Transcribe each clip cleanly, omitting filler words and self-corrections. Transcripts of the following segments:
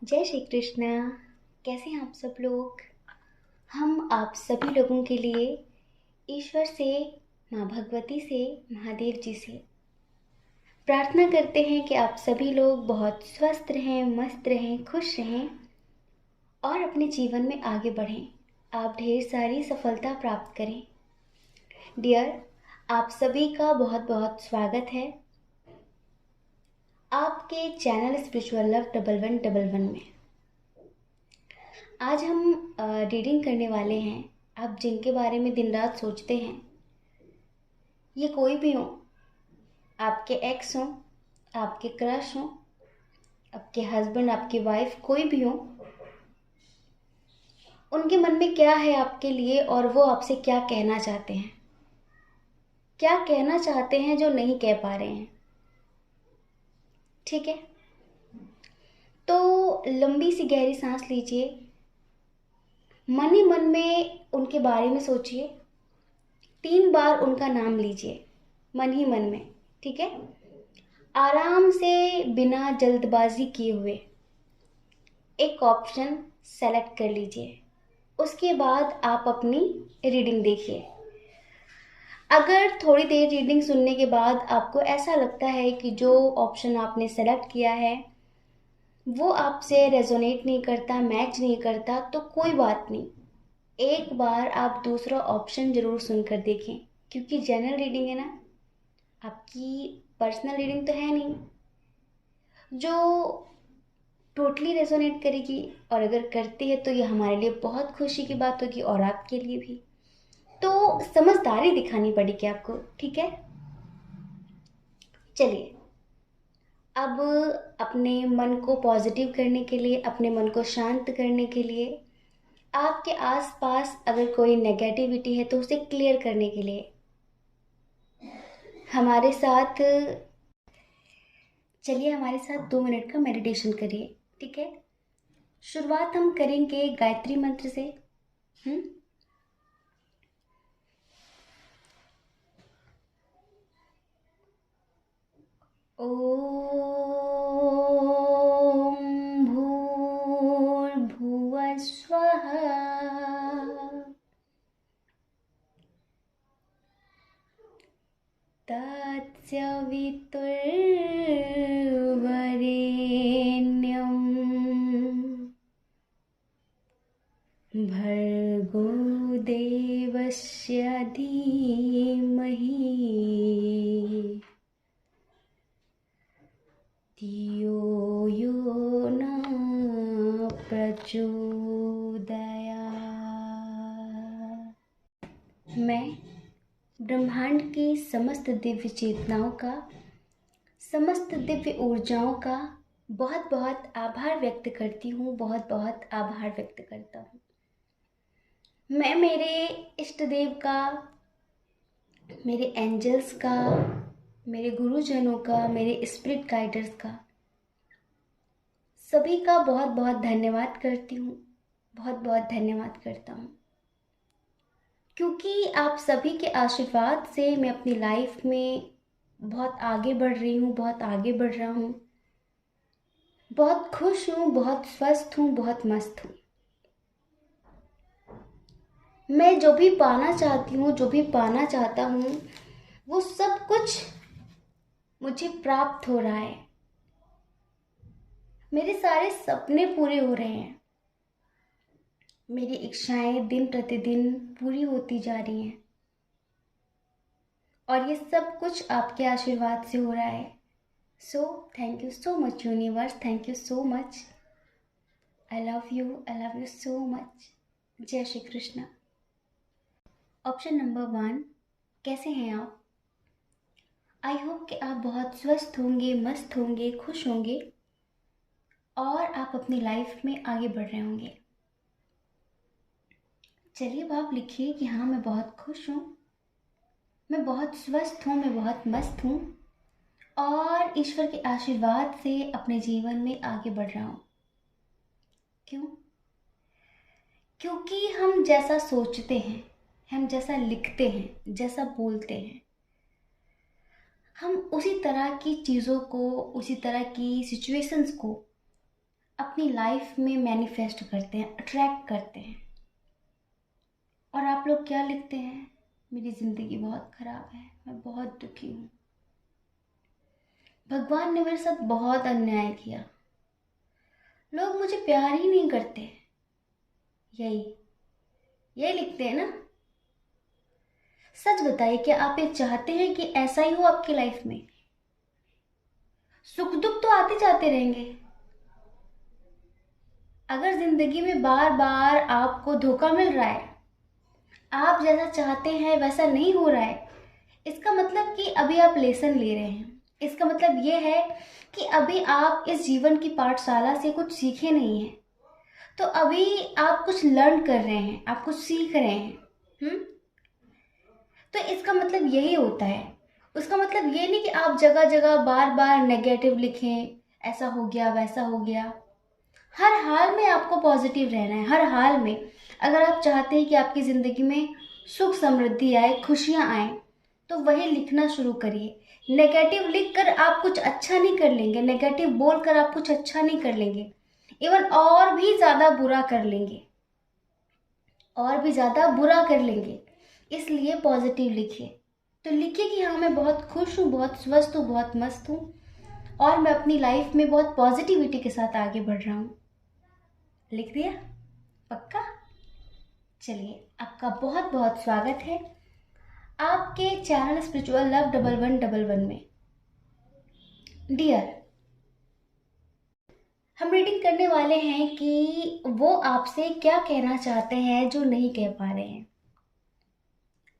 जय श्री कृष्णा। कैसे हैं आप सब लोग। हम आप सभी लोगों के लिए ईश्वर से, माँ भगवती से, महादेव जी से प्रार्थना करते हैं कि आप सभी लोग बहुत स्वस्थ रहें, मस्त रहें, खुश रहें और अपने जीवन में आगे बढ़ें। आप ढेर सारी सफलता प्राप्त करें। डियर, आप सभी का बहुत बहुत स्वागत है आपके चैनल स्पिरिचुअल लव 1111 में। आज हम रीडिंग करने वाले हैं। आप जिनके बारे में दिन रात सोचते हैं, ये कोई भी हो, आपके एक्स हों, आपके क्रश हों, आपके हस्बैंड, आपकी वाइफ, कोई भी हो, उनके मन में क्या है आपके लिए और वो आपसे क्या कहना चाहते हैं, क्या कहना चाहते हैं जो नहीं कह पा रहे हैं। ठीक है, तो लंबी सी गहरी सांस लीजिए, मन ही मन में उनके बारे में सोचिए, 3 बार उनका नाम लीजिए मन ही मन में। ठीक है, आराम से बिना जल्दबाजी किए हुए एक ऑप्शन सेलेक्ट कर लीजिए। उसके बाद आप अपनी रीडिंग देखिए। अगर थोड़ी देर रीडिंग सुनने के बाद आपको ऐसा लगता है कि जो ऑप्शन आपने सेलेक्ट किया है वो आपसे रेजोनेट नहीं करता, मैच नहीं करता, तो कोई बात नहीं, एक बार आप दूसरा ऑप्शन ज़रूर सुनकर देखें, क्योंकि जनरल रीडिंग है ना, आपकी पर्सनल रीडिंग तो है नहीं जो टोटली रेजोनेट करेगी। और अगर करती है तो ये हमारे लिए बहुत खुशी की बात होगी और आपके लिए भी। तो समझदारी दिखानी पड़ेगी आपको। ठीक है, चलिए अब अपने मन को पॉजिटिव करने के लिए, अपने मन को शांत करने के लिए, आपके आसपास अगर कोई नेगेटिविटी है तो उसे क्लियर करने के लिए हमारे साथ चलिए, हमारे साथ 2 मिनट का मेडिटेशन करिए। ठीक है, शुरुआत हम करेंगे गायत्री मंत्र से। हम्म ॐ भूर्भुवः स्वः तत्सवितुर्वरेण्यं भर्गो देवस्य धीमहि धियो यो न प्रचोदयात्। मैं ब्रह्मांड की समस्त दिव्य चेतनाओं का, समस्त दिव्य ऊर्जाओं का बहुत बहुत आभार व्यक्त करती हूँ, बहुत बहुत आभार व्यक्त करता हूँ। मैं मेरे इष्ट देव का, मेरे एंजल्स का, मेरे गुरुजनों का, मेरे स्पिरिट गाइडर्स का, सभी का बहुत बहुत धन्यवाद करती हूँ, बहुत बहुत धन्यवाद करता हूँ, क्योंकि आप सभी के आशीर्वाद से मैं अपनी लाइफ में बहुत आगे बढ़ रही हूँ, बहुत आगे बढ़ रहा हूँ, बहुत खुश हूँ, बहुत स्वस्थ हूँ, बहुत मस्त हूँ। मैं जो भी पाना चाहती हूँ, जो भी पाना चाहता हूँ, वो सब कुछ मुझे प्राप्त हो रहा है। मेरे सारे सपने पूरे हो रहे हैं, मेरी इच्छाएं दिन प्रतिदिन पूरी होती जा रही हैं, और ये सब कुछ आपके आशीर्वाद से हो रहा है। So thank you so much universe, thank you so much. I love you so much. जय श्री कृष्णा। ऑप्शन नंबर 1, कैसे हैं आप। आई होप कि आप बहुत स्वस्थ होंगे, मस्त होंगे, खुश होंगे और आप अपनी लाइफ में आगे बढ़ रहे होंगे। चलिए अब आप लिखिए कि हाँ, मैं बहुत खुश हूँ, मैं बहुत स्वस्थ हूँ, मैं बहुत मस्त हूँ और ईश्वर के आशीर्वाद से अपने जीवन में आगे बढ़ रहा हूँ। क्यों? क्योंकि हम जैसा सोचते हैं, हम जैसा लिखते हैं, जैसा बोलते हैं, हम उसी तरह की चीज़ों को, उसी तरह की सिचुएशंस को अपनी लाइफ में मैनिफेस्ट करते हैं, अट्रैक्ट करते हैं। और आप लोग क्या लिखते हैं? मेरी ज़िंदगी बहुत ख़राब है, मैं बहुत दुखी हूँ, भगवान ने मेरे साथ बहुत अन्याय किया, लोग मुझे प्यार ही नहीं करते। यही यही लिखते हैं ना? सच बताइए, क्या आप ये चाहते हैं कि ऐसा ही हो आपकी लाइफ में? सुख दुख तो आते जाते रहेंगे। अगर जिंदगी में बार बार आपको धोखा मिल रहा है, आप जैसा चाहते हैं वैसा नहीं हो रहा है, इसका मतलब कि अभी आप लेसन ले रहे हैं। इसका मतलब ये है कि अभी आप इस जीवन की पाठशाला से कुछ सीखे नहीं हैं। तो अभी आप कुछ लर्न कर रहे हैं, आप कुछ सीख रहे हैं। तो इसका मतलब यही होता है। उसका मतलब ये नहीं कि आप जगह जगह बार बार नेगेटिव लिखें, ऐसा हो गया वैसा हो गया। हर हाल में आपको पॉजिटिव रहना है, हर हाल में। अगर आप चाहते हैं कि आपकी ज़िंदगी में सुख समृद्धि आए, खुशियाँ आए, तो वही लिखना शुरू करिए। नेगेटिव लिख कर आप कुछ अच्छा नहीं कर लेंगे, नेगेटिव बोल कर आप कुछ अच्छा नहीं कर लेंगे, इवन और भी ज़्यादा बुरा कर लेंगे, और भी ज़्यादा बुरा कर लेंगे। इसलिए पॉजिटिव लिखिए। तो लिखिए कि हाँ, मैं बहुत खुश हूँ, बहुत स्वस्थ हूँ, बहुत मस्त हूँ, और मैं अपनी लाइफ में बहुत पॉजिटिविटी के साथ आगे बढ़ रहा हूँ। लिख दिया? पक्का? चलिए, आपका बहुत बहुत स्वागत है आपके चैनल स्पिरिचुअल लव 1111 में। डियर, हम रीडिंग करने वाले हैं कि वो आपसे क्या कहना चाहते हैं जो नहीं कह पा रहे हैं।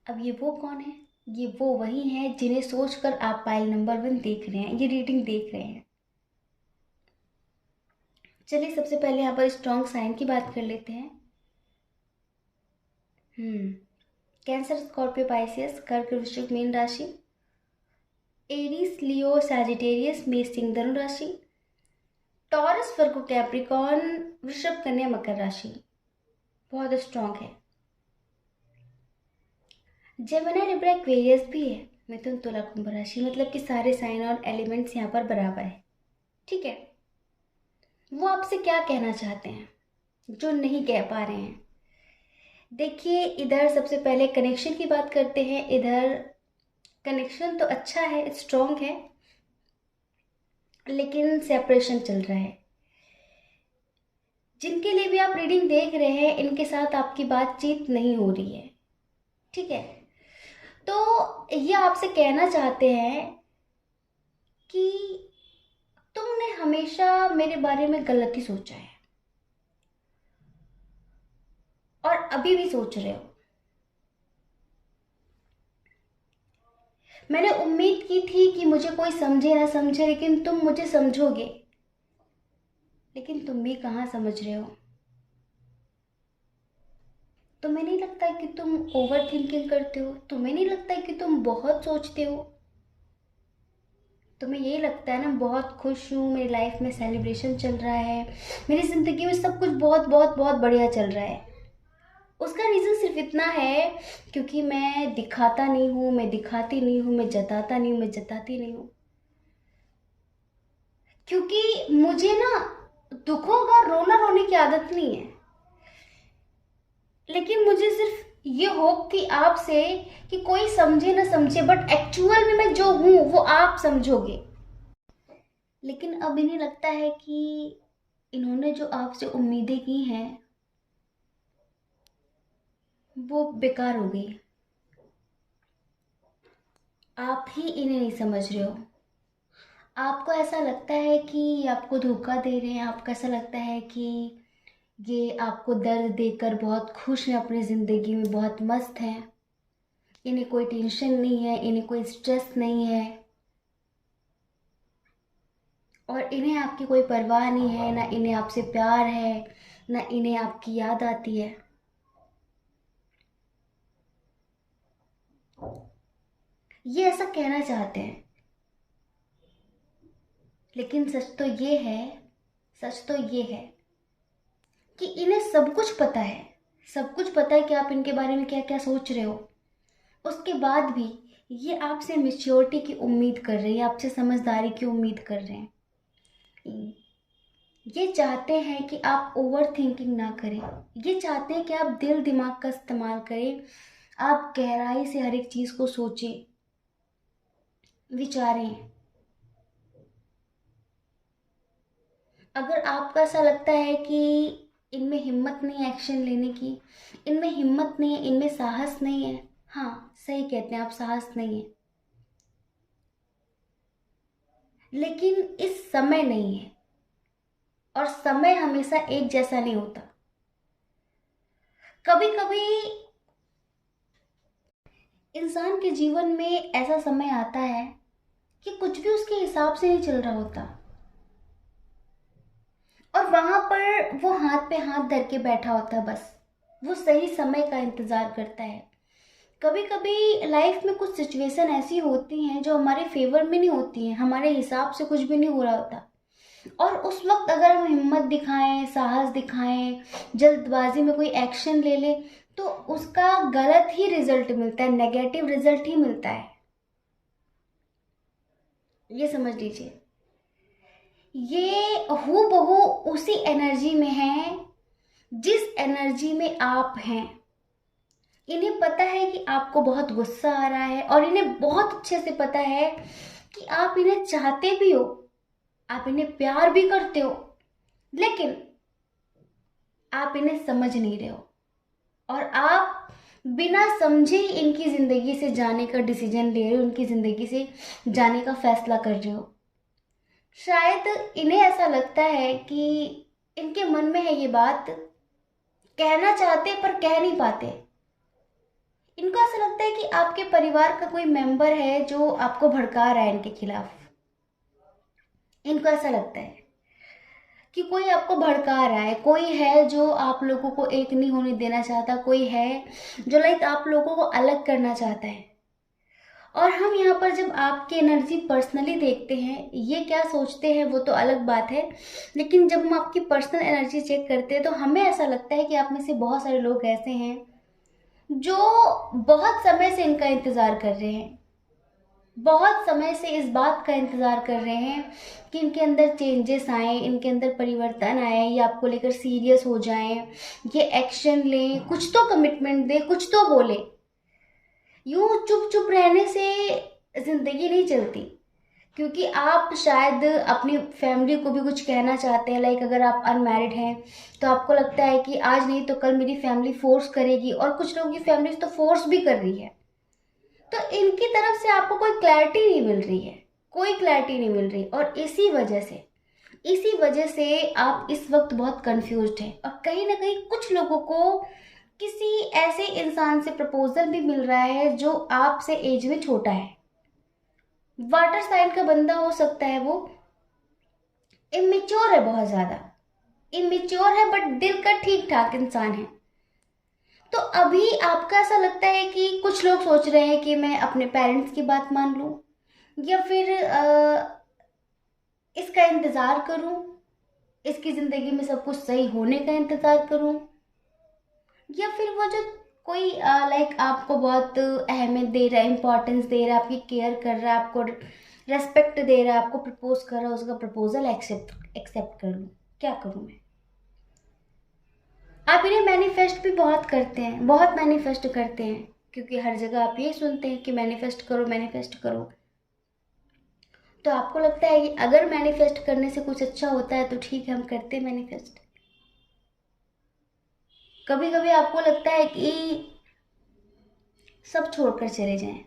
अब ये वो कौन है? ये वो वही हैं जिन्हें सोचकर आप पाइल नंबर 1 देख रहे हैं, ये रीडिंग देख रहे हैं। चलिए, सबसे पहले यहाँ पर स्ट्रॉन्ग साइन की बात कर लेते हैं। कैंसर, स्कॉर्पियो, पाइसियस, कर्क, वृश्चिक, मीन राशि, एरीज, लियो, सैजिटेरियस, मेष, सिंह, धनु राशि, टॉरस, वर्गो, कैप्रिकॉर्न, वृषभ, कन्या, मकर राशि। बहुत स्ट्रॉन्ग है। जेमिनी, लिब्रा, एक्वेरियस भी है। मिथुन, तुला, कुंभ राशि, मतलब कि सारे साइन और एलिमेंट्स यहाँ पर बराबर है। ठीक है। वो आपसे क्या कहना चाहते हैं जो नहीं कह पा रहे हैं? देखिए, इधर सबसे पहले कनेक्शन की बात करते हैं। इधर कनेक्शन तो अच्छा है, स्ट्रॉन्ग है, लेकिन सेपरेशन चल रहा है। जिनके लिए भी आप रीडिंग देख रहे हैं, इनके साथ आपकी बातचीत नहीं हो रही है। ठीक है। तो ये आपसे कहना चाहते हैं कि तुमने हमेशा मेरे बारे में गलत ही सोचा है, और अभी भी सोच रहे हो। मैंने उम्मीद की थी कि मुझे कोई समझे ना समझे, लेकिन तुम मुझे समझोगे। लेकिन तुम भी कहाँ समझ रहे हो। तुम्हें नहीं लगता कि तुम ओवर थिंकिंग करते हो? तुम्हें नहीं लगता कि तुम बहुत सोचते हो? तुम्हें यही लगता है ना, बहुत खुश हूँ, मेरी लाइफ में सेलिब्रेशन चल रहा है, मेरी ज़िंदगी में सब कुछ बहुत बहुत बहुत बढ़िया चल रहा है। उसका रीज़न सिर्फ इतना है क्योंकि मैं दिखाता नहीं हूँ, मैं दिखाती नहीं हूँ, मैं जताता नहीं हूँ, मैं जताती नहीं हूँ। क्योंकि मुझे ना दुखों का रोना रोने की आदत नहीं है, लेकिन मुझे सिर्फ ये होप कि आपसे कि कोई समझे ना समझे, बट एक्चुअल में मैं जो हूँ वो आप समझोगे। लेकिन अब इन्हें लगता है कि इन्होंने जो आपसे उम्मीदें की हैं वो बेकार हो गई। आप ही इन्हें नहीं समझ रहे हो। आपको ऐसा लगता है कि आपको धोखा दे रहे हैं, आपको ऐसा लगता है कि ये आपको दर्द देकर बहुत खुश हैं, अपनी ज़िंदगी में बहुत मस्त हैं, इन्हें कोई टेंशन नहीं है, इन्हें कोई स्ट्रेस नहीं है, और इन्हें आपकी कोई परवाह नहीं है, ना इन्हें आपसे प्यार है, ना इन्हें आपकी याद आती है। ये ऐसा कहना चाहते हैं, लेकिन सच तो ये है कि इन्हें सब कुछ पता है, सब कुछ पता है कि आप इनके बारे में क्या क्या सोच रहे हो। उसके बाद भी ये आपसे मैच्योरिटी की उम्मीद कर रहे हैं, आपसे समझदारी की उम्मीद कर रहे हैं। ये चाहते हैं कि आप ओवर थिंकिंग ना करें। ये चाहते हैं कि आप दिल दिमाग का इस्तेमाल करें, आप गहराई से हर एक चीज़ को सोचें, विचारें। अगर आपको ऐसा लगता है कि इनमें हिम्मत नहीं है एक्शन लेने की, इनमें हिम्मत नहीं है, इनमें साहस नहीं है, हाँ सही कहते हैं आप, साहस नहीं है, लेकिन इस समय नहीं है। और समय हमेशा एक जैसा नहीं होता। कभी कभी इंसान के जीवन में ऐसा समय आता है कि कुछ भी उसके हिसाब से नहीं चल रहा होता, और वहां पर वो हाथ पे हाथ धर के बैठा होता है, बस वो सही समय का इंतजार करता है। कभी कभी लाइफ में कुछ सिचुएशन ऐसी होती हैं जो हमारे फेवर में नहीं होती हैं, हमारे हिसाब से कुछ भी नहीं हो रहा होता, और उस वक्त अगर हम हिम्मत दिखाएं, साहस दिखाएं, जल्दबाजी में कोई एक्शन ले ले, तो उसका गलत ही रिजल्ट मिलता है, नेगेटिव रिजल्ट ही मिलता है। ये समझ लीजिए। ये हूबहू उसी एनर्जी में है जिस एनर्जी में आप हैं। इन्हें पता है कि आपको बहुत गुस्सा आ रहा है, और इन्हें बहुत अच्छे से पता है कि आप इन्हें चाहते भी हो, आप इन्हें प्यार भी करते हो, लेकिन आप इन्हें समझ नहीं रहे हो, और आप बिना समझे ही इनकी ज़िंदगी से जाने का डिसीजन ले रहे हो, उनकी ज़िंदगी से जाने का फैसला कर रहे हो। शायद इन्हें ऐसा लगता है कि इनके मन में है ये बात, कहना चाहते पर कह नहीं पाते। इनको ऐसा लगता है कि आपके परिवार का कोई मेंबर है जो आपको भड़का रहा है इनके खिलाफ। इनको ऐसा लगता है कि कोई आपको भड़का रहा है, कोई है जो आप लोगों को एक नहीं होने देना चाहता, कोई है जो लाइक आप लोगों को अलग करना चाहता है। और हम यहाँ पर जब आपकी एनर्जी पर्सनली देखते हैं, ये क्या सोचते हैं वो तो अलग बात है, लेकिन जब हम आपकी पर्सनल एनर्जी चेक करते हैं तो हमें ऐसा लगता है कि आप में से बहुत सारे लोग ऐसे हैं जो बहुत समय से इनका इंतज़ार कर रहे हैं, बहुत समय से इस बात का इंतज़ार कर रहे हैं कि इनके अंदर चेंजेस आए, इनके अंदर परिवर्तन आए, ये आपको लेकर सीरियस हो जाएं, ये एक्शन लें, कुछ तो कमिटमेंट दें, कुछ तो बोले। यूं चुप चुप रहने से ज़िंदगी नहीं चलती, क्योंकि आप शायद अपनी फैमिली को भी कुछ कहना चाहते हैं। लाइक अगर आप अनमैरिड हैं तो आपको लगता है कि आज नहीं तो कल मेरी फैमिली फोर्स करेगी, और कुछ लोगों की फैमिली तो फोर्स भी कर रही है। तो इनकी तरफ से आपको कोई क्लैरिटी नहीं मिल रही है, कोई क्लैरिटी नहीं मिल रही, और इसी वजह से आप इस वक्त बहुत कंफ्यूज्ड हैं। और कहीं ना कहीं कुछ लोगों को किसी ऐसे इंसान से प्रपोजल भी मिल रहा है जो आपसे एज में छोटा है, वाटर साइन का बंदा हो सकता है, वो इमेच्योर है, बहुत ज्यादा इमेच्योर है, बट दिल का ठीक ठाक इंसान है। तो अभी आपका ऐसा लगता है कि कुछ लोग सोच रहे हैं कि मैं अपने पेरेंट्स की बात मान लूं, या फिर इसका इंतजार करूं, इसकी जिंदगी में सब कुछ सही होने का इंतजार करूं, या फिर वो जो कोई लाइक आपको बहुत अहमियत दे रहा है, इंपॉर्टेंस दे रहा है, आपकी केयर कर रहा है, आपको रेस्पेक्ट दे रहा है, आपको प्रपोज कर रहा है, उसका प्रपोजल एक्सेप्ट कर लूं, क्या करूं मैं। आप इन्हें मैनिफेस्ट भी बहुत करते हैं, बहुत मैनिफेस्ट करते हैं, क्योंकि हर जगह आप ये सुनते हैं कि मैनिफेस्ट करो, मैनिफेस्ट करो। तो आपको लगता है कि अगर मैनिफेस्ट करने से कुछ अच्छा होता है तो ठीक है, हम करते हैं मैनिफेस्ट। कभी कभी आपको लगता है कि सब छोड़कर चले जाएं,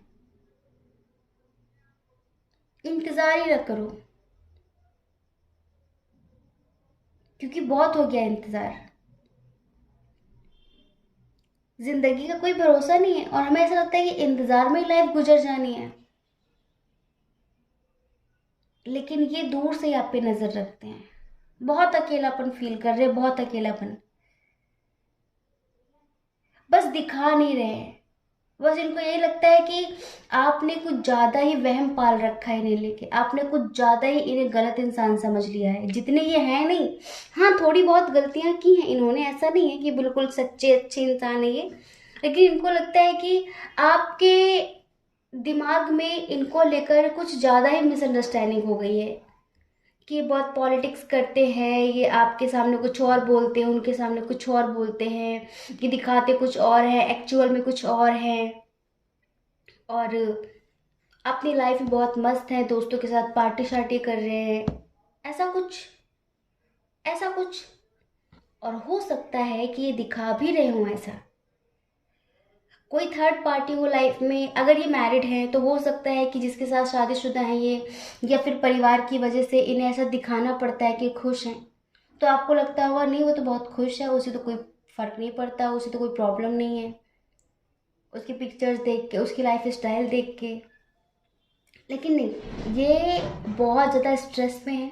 इंतजार ही न करो, क्योंकि बहुत हो गया इंतजार। जिंदगी का कोई भरोसा नहीं है, और हमें ऐसा लगता है कि इंतजार में ही लाइफ गुजर जानी है, लेकिन ये दूर से ही आप पे नजर रखते हैं, बहुत अकेलापन फील कर रहे हैं, बहुत अकेलापन, बस दिखा नहीं रहे हैं। बस इनको यही लगता है कि आपने कुछ ज्यादा ही वहम पाल रखा है इन्हें लेके, आपने कुछ ज्यादा ही इन्हें गलत इंसान समझ लिया है, जितने ये हैं नहीं। हाँ थोड़ी बहुत गलतियां की हैं इन्होंने, ऐसा नहीं है कि बिल्कुल सच्चे अच्छे इंसान है ये, लेकिन इनको लगता है कि आपके दिमाग में इनको लेकर कुछ ज्यादा ही मिसअंडरस्टैंडिंग हो गई है, कि बहुत पॉलिटिक्स करते हैं, ये आपके सामने कुछ और बोलते हैं, उनके सामने कुछ और बोलते हैं, कि दिखाते कुछ और है, एक्चुअल में कुछ और है, और अपनी लाइफ में बहुत मस्त हैं, दोस्तों के साथ पार्टी शार्टी कर रहे हैं, ऐसा कुछ, ऐसा कुछ। और हो सकता है कि ये दिखा भी रहे हों ऐसा, कोई थर्ड पार्टी हो लाइफ में। अगर ये मैरिड हैं तो हो सकता है कि जिसके साथ शादीशुदा हैं ये, या फिर परिवार की वजह से इन्हें ऐसा दिखाना पड़ता है कि खुश हैं, तो आपको लगता होगा नहीं वो तो बहुत खुश है, उसे तो कोई फर्क नहीं पड़ता, उसे तो कोई प्रॉब्लम नहीं है, उसकी पिक्चर्स देख के, उसकी लाइफ स्टाइल देख के। लेकिन नहीं, ये बहुत ज़्यादा स्ट्रेस में है।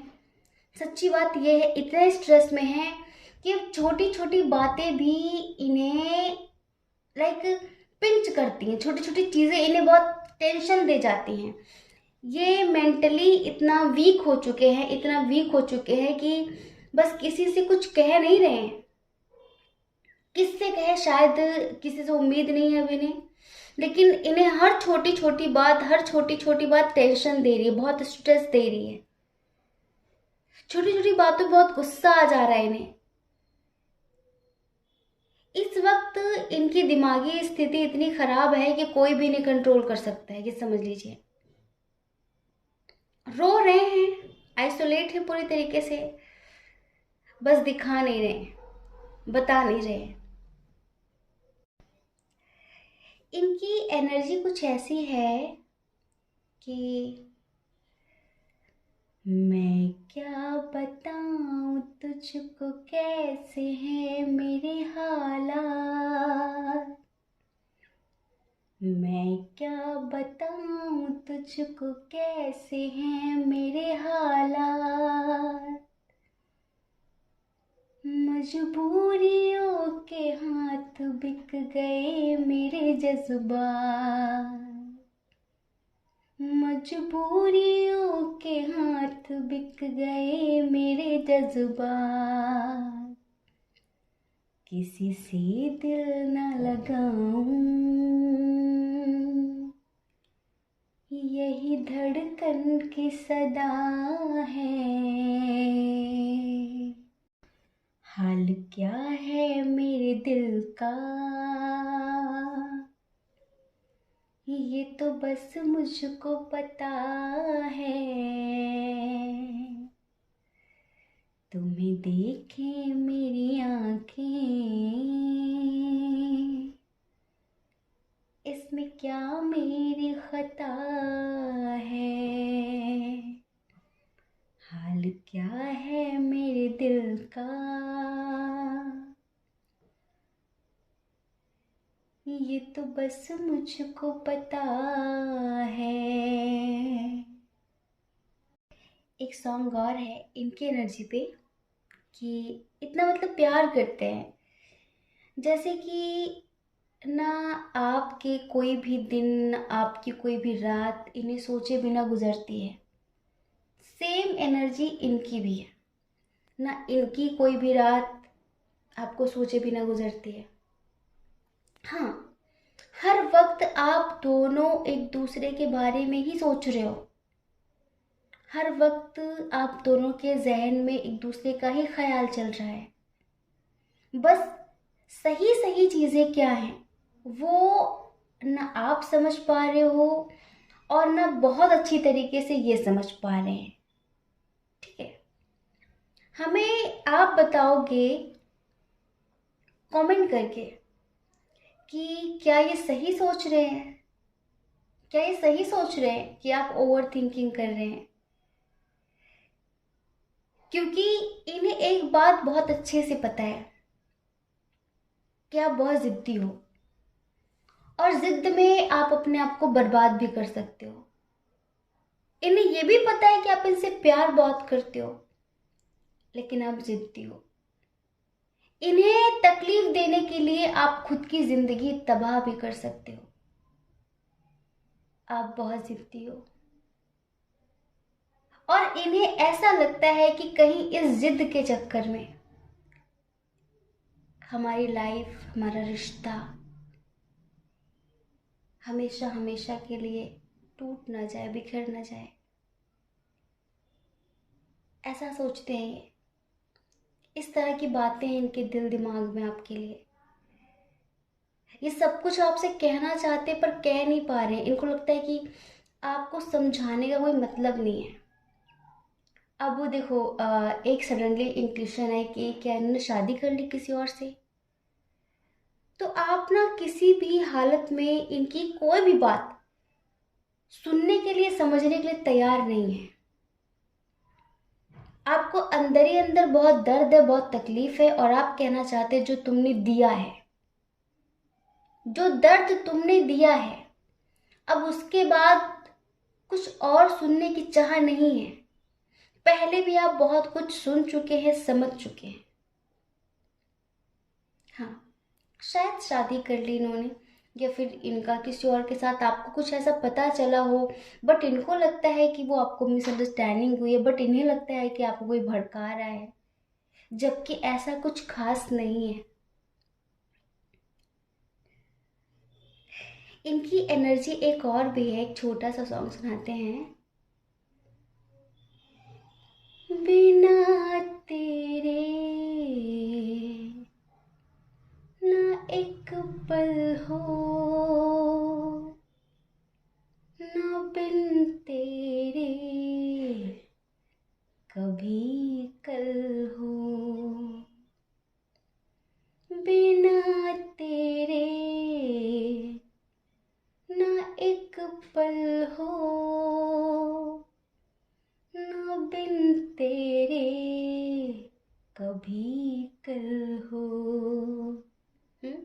सच्ची बात ये है, इतने स्ट्रेस में है कि अब छोटी छोटी बातें भी इन्हें लाइक पिंच करती हैं, छोटी छोटी चीज़ें इन्हें बहुत टेंशन दे जाती हैं। ये मेंटली इतना वीक हो चुके हैं, इतना वीक हो चुके हैं कि बस किसी से कुछ कह नहीं रहे हैं। किससे कहे, शायद किसी से उम्मीद नहीं है अब इन्हें, लेकिन इन्हें हर छोटी छोटी बात, हर छोटी छोटी बात टेंशन दे रही है, बहुत स्ट्रेस दे रही है। छोटी छोटी बातों पे बहुत गुस्सा आ जा रहा है इन्हें। इस वक्त इनकी दिमागी स्थिति इतनी खराब है कि कोई भी इन्हें कंट्रोल कर सकता है, ये समझ लीजिए। रो रहे हैं, आइसोलेट है पूरी तरीके से, बस दिखा नहीं रहे, बता नहीं रहे। इनकी एनर्जी कुछ ऐसी है कि मैं क्या बताऊं तुझको कैसे हैं मेरे हालात, मैं क्या बताऊं तुझको कैसे हैं मेरे हालात, मजबूरियों के हाथ बिक गए मेरे जज्बात, मजबूरियों के हाथ बिक गए मेरे जज्बात, किसी से दिल न लगाऊं, यही धड़कन की सदा है, हाल क्या है मेरे दिल का, ये तो बस मुझको पता है, तुम्हें देखे मेरी आँखें, इसमें क्या मेरी खता है, हाल क्या है मेरे दिल का, ये तो बस मुझको पता है। एक सॉन्ग और है इनकी एनर्जी पे, कि इतना मतलब प्यार करते हैं, जैसे कि ना आपके कोई भी दिन, आपकी कोई भी रात इन्हें सोचे बिना गुजरती है। सेम एनर्जी इनकी भी है ना, इनकी कोई भी रात आपको सोचे बिना गुजरती है। हाँ, हर वक्त आप दोनों एक दूसरे के बारे में ही सोच रहे हो, हर वक्त आप दोनों के जहन में एक दूसरे का ही ख्याल चल रहा है। बस सही सही चीज़ें क्या हैं वो ना आप समझ पा रहे हो, और ना बहुत अच्छी तरीके से ये समझ पा रहे हैं। ठीक है, हमें आप बताओगे कमेंट करके कि क्या ये सही सोच रहे हैं, क्या ये सही सोच रहे हैं कि आप ओवर थिंकिंग कर रहे हैं। क्योंकि इन्हें एक बात बहुत अच्छे से पता है कि आप बहुत जिद्दी हो, और जिद में आप अपने आप को बर्बाद भी कर सकते हो। इन्हें ये भी पता है कि आप इनसे प्यार बहुत करते हो, लेकिन आप जिद्दी हो। इन्हें तकलीफ देने के लिए आप खुद की जिंदगी तबाह भी कर सकते हो। आप बहुत जिद्दी हो, और इन्हें ऐसा लगता है कि कहीं इस जिद के चक्कर में हमारी लाइफ, हमारा रिश्ता हमेशा हमेशा के लिए टूट ना जाए, बिखर ना जाए। ऐसा सोचते हैं ये, इस तरह की बातें हैं इनके दिल दिमाग में आपके लिए। ये सब कुछ आपसे कहना चाहते पर कह नहीं पा रहे हैं। इनको लगता है कि आपको समझाने का कोई मतलब नहीं है। अब वो देखो, एक सडनली इंट्यूशन है कि क्या इन्होंने शादी कर ली किसी और से। तो आप ना किसी भी हालत में इनकी कोई भी बात सुनने के लिए, समझने के लिए तैयार नहीं है। आपको अंदर ही अंदर बहुत दर्द है, बहुत तकलीफ है, और आप कहना चाहते हैं जो तुमने दिया है, जो दर्द तुमने दिया है, अब उसके बाद कुछ और सुनने की चाह नहीं है। पहले भी आप बहुत कुछ सुन चुके हैं, समझ चुके हैं। हाँ, शायद शादी कर ली इन्होंने, या फिर इनका किसी और के साथ आपको कुछ ऐसा पता चला हो, बट इनको लगता है कि वो आपको मिसअंडरस्टैंडिंग हुई है, बट इन्हें लगता है कि आपको कोई भड़का रहा है, जबकि ऐसा कुछ खास नहीं है। इनकी एनर्जी एक और भी है, एक छोटा सा सॉन्ग सुनाते हैं। बिना तेरे ना एक पल हो, ना बिन तेरे कभी कल हो, बिना तेरे ना एक पल हो, ना बिन तेरे कभी कल हो। हम्म?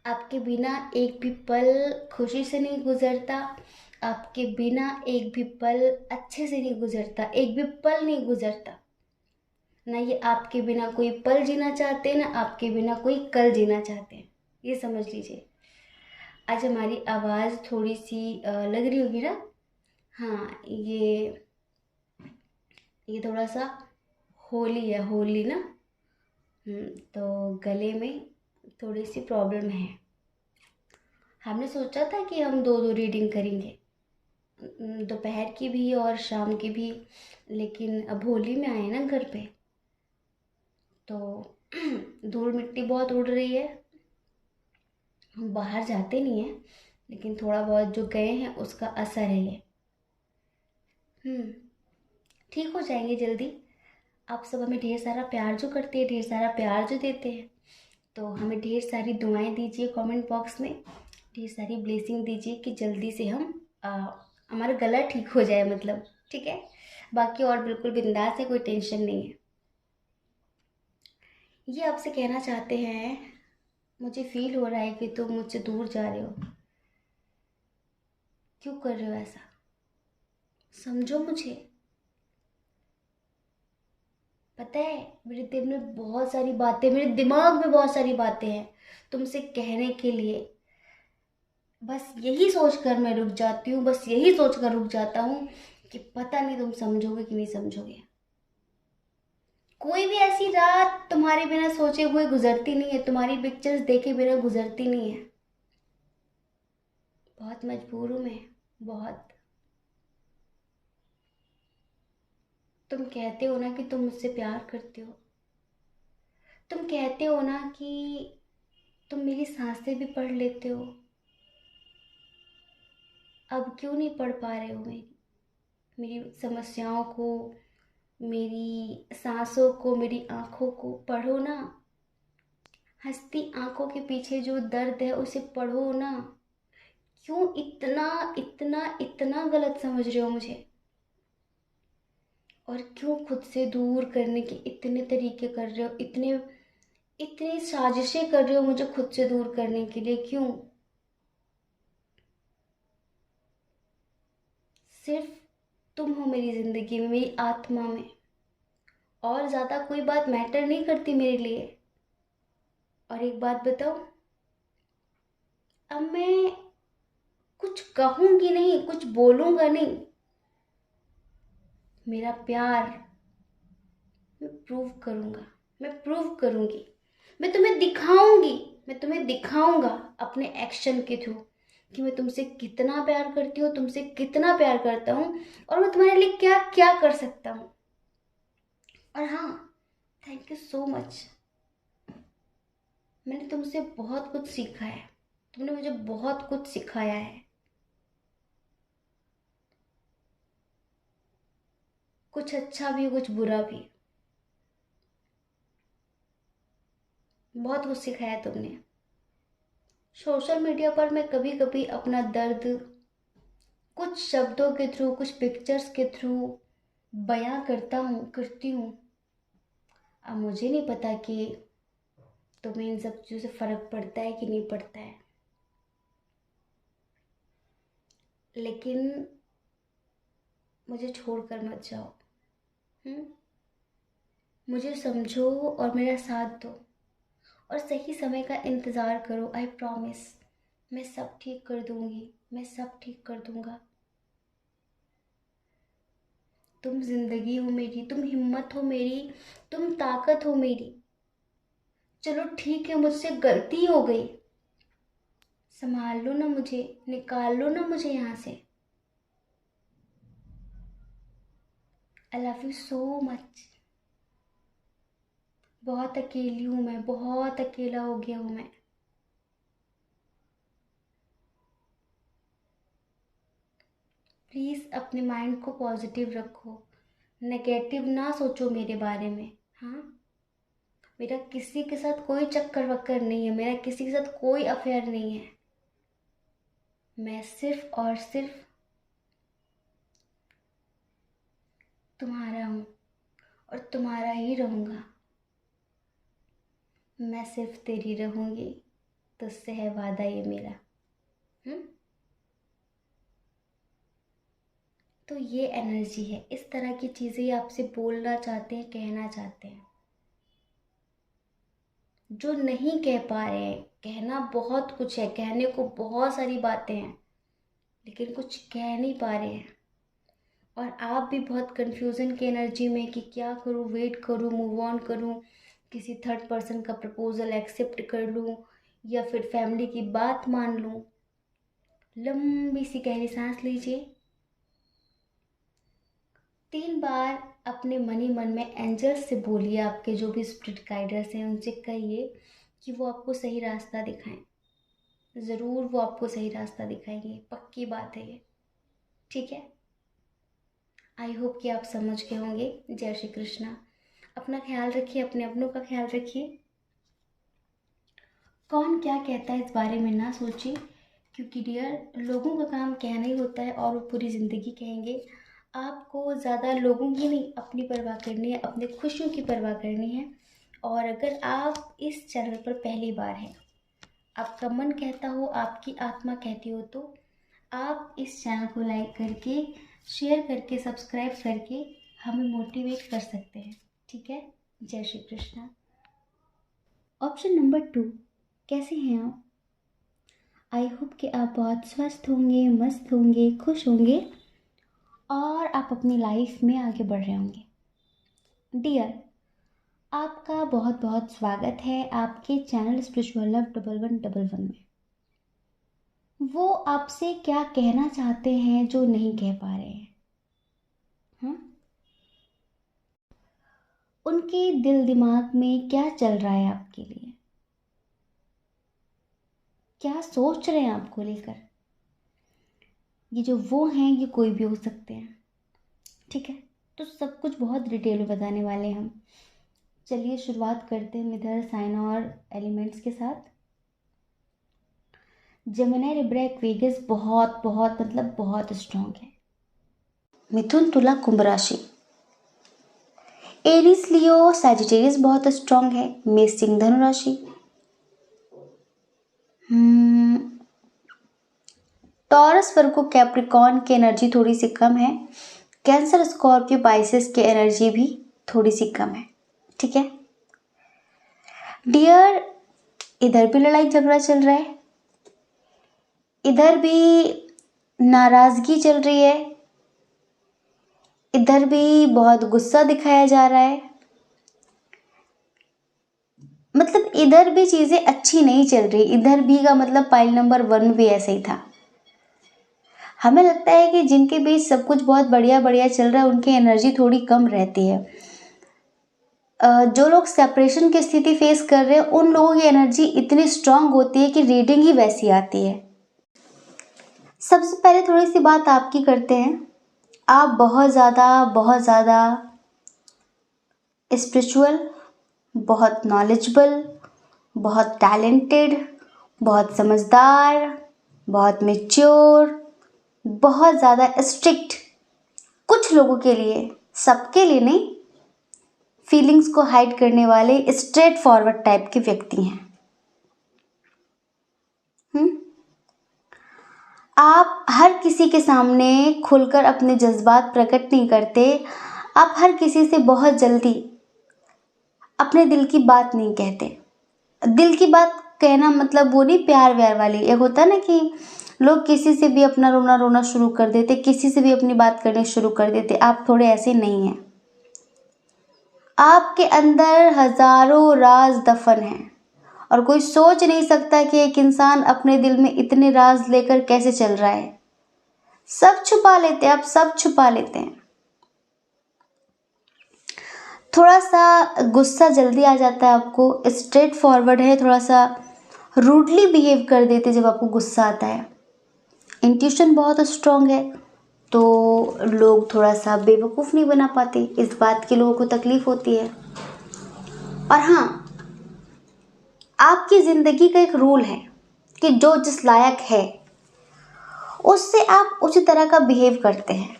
आपके बिना एक भी पल खुशी से नहीं गुजरता, आपके बिना एक भी पल अच्छे से नहीं गुजरता, एक भी पल नहीं गुजरता। ना ये आपके बिना कोई पल जीना चाहते, ना आपके बिना कोई कल जीना चाहते हैं, ये समझ लीजिए। आज हमारी आवाज़ थोड़ी सी लग रही होगी ना। हाँ, ये थोड़ा सा होली है, होली ना। तो गले में थोड़ी सी प्रॉब्लम है। हमने सोचा था कि हम दो दो रीडिंग करेंगे, दोपहर की भी और शाम की भी, लेकिन अब होली में आए ना घर पे, तो धूल मिट्टी बहुत उड़ रही है। हम बाहर जाते नहीं हैं, लेकिन थोड़ा बहुत जो गए हैं उसका असर है ये। ठीक हो जाएंगे जल्दी। आप सब हमें ढेर सारा प्यार जो करते हैं, ढेर सारा प्यार जो देते हैं, तो हमें ढेर सारी दुआएं दीजिए कमेंट बॉक्स में, ढेर सारी ब्लेसिंग दीजिए कि जल्दी से हमारा गला ठीक हो जाए, मतलब ठीक है। बाकी और बिल्कुल बिंदास है, कोई टेंशन नहीं है। ये आपसे कहना चाहते हैं, मुझे फील हो रहा है कि तुम मुझसे दूर जा रहे हो। क्यों कर रहे हो ऐसा? समझो मुझे। पता है, मेरे दिल में बहुत सारी बातें, मेरे दिमाग में बहुत सारी बातें हैं तुमसे कहने के लिए। बस यही सोचकर मैं रुक जाती हूँ, बस यही सोचकर रुक जाता हूँ कि पता नहीं तुम समझोगे कि नहीं समझोगे। कोई भी ऐसी रात तुम्हारे बिना सोचे हुए गुजरती नहीं है, तुम्हारी पिक्चर्स देखे बिना गुजरती नहीं है। बहुत मजबूर हूँ मैं, बहुत। तुम कहते हो ना कि तुम मुझसे प्यार करते हो, तुम कहते हो ना कि तुम मेरी सांसें भी पढ़ लेते हो। अब क्यों नहीं पढ़ पा रहे हो मेरी समस्याओं को, मेरी सांसों को, मेरी आँखों को पढ़ो ना। हंसती आँखों के पीछे जो दर्द है उसे पढ़ो ना। क्यों इतना इतना इतना गलत समझ रहे हो मुझे? और क्यों खुद से दूर करने के इतने तरीके कर रहे हो, इतने इतनी साजिशें कर रहे हो मुझे खुद से दूर करने के लिए? क्यों? सिर्फ तुम हो मेरी ज़िंदगी में, मेरी आत्मा में, और ज़्यादा कोई बात मैटर नहीं करती मेरे लिए। और एक बात बताओ, अब मैं कुछ कहूँगी नहीं, कुछ बोलूँगा नहीं, मेरा प्यार मैं प्रूव करूँगा, मैं प्रूव करूँगी, मैं तुम्हें दिखाऊंगी, मैं तुम्हें दिखाऊंगा अपने एक्शन के थ्रू कि मैं तुमसे कितना प्यार करती हूँ, तुमसे कितना प्यार करता हूँ, और मैं तुम्हारे लिए क्या क्या कर सकता हूँ। और हाँ, थैंक यू सो मच। मैंने तुमसे बहुत कुछ सीखा है, तुमने मुझे बहुत कुछ सिखाया है, कुछ अच्छा भी कुछ बुरा भी, बहुत कुछ सिखाया तुमने। सोशल मीडिया पर मैं कभी कभी अपना दर्द कुछ शब्दों के थ्रू, कुछ पिक्चर्स के थ्रू बयां करती हूँ। अब मुझे नहीं पता कि तुम्हें इन सब चीज़ों से फ़र्क पड़ता है कि नहीं पड़ता है, लेकिन मुझे छोड़कर मत जाओ। हम्म? मुझे समझो और मेरा साथ दो, और सही समय का इंतज़ार करो। आई प्रॉमिस, मैं सब ठीक कर दूंगी, मैं सब ठीक कर दूंगा। तुम जिंदगी हो मेरी, तुम हिम्मत हो मेरी, तुम ताकत हो मेरी। चलो ठीक है, मुझसे गलती हो गई, संभाल लो ना मुझे, निकाल लो ना मुझे यहाँ से। I love you so much. बहुत अकेली हूँ मैं, बहुत अकेला हो गया हूँ मैं। प्लीज़ अपने माइंड को पॉजिटिव रखो, नेगेटिव ना सोचो मेरे बारे में। हाँ, मेरा किसी के साथ कोई चक्कर वक्कर नहीं है, मेरा किसी के साथ कोई अफेयर नहीं है। मैं सिर्फ और सिर्फ तुम्हारा हूँ, और तुम्हारा ही रहूँगा। मैं सिर्फ तेरी रहूँगी, तुझसे है वादा ये मेरा। हम्म? तो ये एनर्जी है, इस तरह की चीज़ें आपसे बोलना चाहते हैं, कहना चाहते हैं, जो नहीं कह पा रहे हैं। कहना बहुत कुछ है, कहने को बहुत सारी बातें हैं, लेकिन कुछ कह नहीं पा रहे हैं। और आप भी बहुत कंफ्यूजन की एनर्जी में कि क्या करूँ, वेट करूँ, मूव ऑन करूँ, किसी थर्ड पर्सन का प्रपोजल एक्सेप्ट कर लूँ, या फिर फैमिली की बात मान लूँ। लंबी सी गहरी सांस लीजिए, 3 बार अपने मन ही मन में एंजल्स से बोलिए, आपके जो भी स्पिरिट गाइडर्स हैं उनसे कहिए कि वो आपको सही रास्ता दिखाएं। ज़रूर वो आपको सही रास्ता दिखाएंगे, पक्की बात है ये। ठीक है, आई होप कि आप समझ गए होंगे। जय श्री कृष्णा। अपना ख्याल रखिए, अपने अपनों का ख्याल रखिए। कौन क्या कहता है इस बारे में ना सोचिए, क्योंकि डियर, लोगों का काम कहना ही होता है और वो पूरी ज़िंदगी कहेंगे। आपको ज़्यादा लोगों की नहीं, अपनी परवाह करनी है, अपने खुशियों की परवाह करनी है। और अगर आप इस चैनल पर पहली बार हैं, आपका मन कहता हो, आपकी आत्मा कहती हो, तो आप इस चैनल को लाइक करके, शेयर करके, सब्सक्राइब करके हमें मोटिवेट कर सकते हैं। ठीक है, जय श्री कृष्णा। ऑप्शन नंबर 2, कैसे हैं आप? आई होप कि आप बहुत स्वस्थ होंगे, मस्त होंगे, खुश होंगे, और आप अपनी लाइफ में आगे बढ़ रहे होंगे। डियर, आपका बहुत बहुत स्वागत है आपके चैनल स्पिरिचुअल लव 1111 में। वो आपसे क्या कहना चाहते हैं जो नहीं कह पा रहे हैं? हाँ, उनके दिल दिमाग में क्या चल रहा है आपके लिए, क्या सोच रहे हैं आपको लेकर? ये जो वो हैं, ये कोई भी हो सकते हैं। ठीक है, तो सब कुछ बहुत डिटेल में बताने वाले हैं हम। चलिए शुरुआत करते हैं मिथर साइन और एलिमेंट्स के साथ। जेमिनी, लिब्रा, एक्वेरियस बहुत बहुत मतलब बहुत स्ट्रॉन्ग है। मिथुन, तुला, कुंभ राशि। एरीज, लियो, सैजिटेरियस बहुत स्ट्रॉन्ग है। मेष, सिंह, धनु राशि। टॉरस, वर्गो, कैप्रिकॉर्न की एनर्जी थोड़ी सी कम है। कैंसर, स्कॉर्पियो, पाइसेस की एनर्जी भी थोड़ी सी कम है। ठीक है डियर, इधर भी लड़ाई झगड़ा चल रहा है, इधर भी नाराजगी चल रही है, इधर भी बहुत गुस्सा दिखाया जा रहा है। मतलब इधर भी चीजें अच्छी नहीं चल रही। इधर भी का मतलब पाइल नंबर 1 में भी ऐसा ही था। हमें लगता है कि जिनके बीच सब कुछ बहुत बढ़िया बढ़िया चल रहा है उनकी एनर्जी थोड़ी कम रहती है। जो लोग सेपरेशन की स्थिति फेस कर रहे हैं उन लोगों की एनर्जी इतनी स्ट्रांग होती है कि रीडिंग ही वैसी आती है। सबसे पहले थोड़ी सी बात आपकी करते हैं। आप बहुत ज़्यादा स्पिरिचुअल, बहुत नॉलेजेबल, बहुत टैलेंटेड, बहुत समझदार, बहुत मैच्योर, बहुत ज़्यादा स्ट्रिक्ट, कुछ लोगों के लिए, सबके लिए नहीं, फीलिंग्स को हाइड करने वाले स्ट्रेट फॉरवर्ड टाइप के व्यक्ति हैं। आप हर किसी के सामने खुलकर अपने जज्बात प्रकट नहीं करते। आप हर किसी से बहुत जल्दी अपने दिल की बात नहीं कहते। दिल की बात कहना मतलब वो नहीं प्यार व्यार वाली। एक होता है ना कि लोग किसी से भी अपना रोना शुरू कर देते, किसी से भी अपनी बात करनी शुरू कर देते। आप थोड़े ऐसे नहीं हैं। आपके अंदर हजारों राज दफन हैं और कोई सोच नहीं सकता कि एक इंसान अपने दिल में इतने राज लेकर कैसे चल रहा है। सब छुपा लेते हैं, आप सब छुपा लेते हैं। थोड़ा सा गुस्सा जल्दी आ जाता है आपको, स्ट्रेट फॉरवर्ड है, थोड़ा सा रूडली बिहेव कर देते जब आपको गुस्सा आता है। इंट्यूशन बहुत स्ट्रांग है तो लोग थोड़ा सा बेवकूफ़ नहीं बना पाते, इस बात की लोगों को तकलीफ होती है। और हाँ, आपकी ज़िंदगी का एक रूल है कि जो जिस लायक है उससे आप उसी तरह का बिहेव करते हैं।